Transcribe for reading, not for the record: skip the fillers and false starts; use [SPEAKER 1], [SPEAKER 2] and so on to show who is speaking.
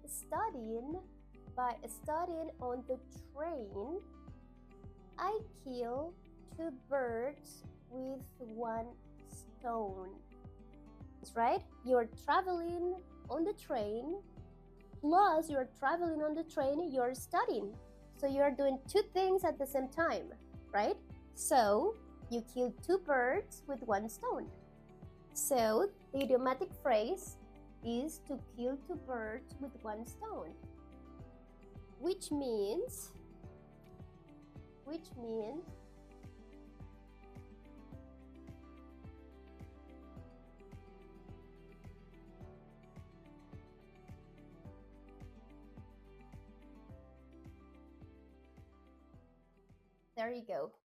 [SPEAKER 1] studying on the train, I kill two birds with one stone. That's right. You're traveling on the train, plus you're traveling on the train, you're studying. So you're doing two things at the same time, right? So you kill two birds with one stone. So the idiomatic phrase is to kill two birds with one stone, which means there you go.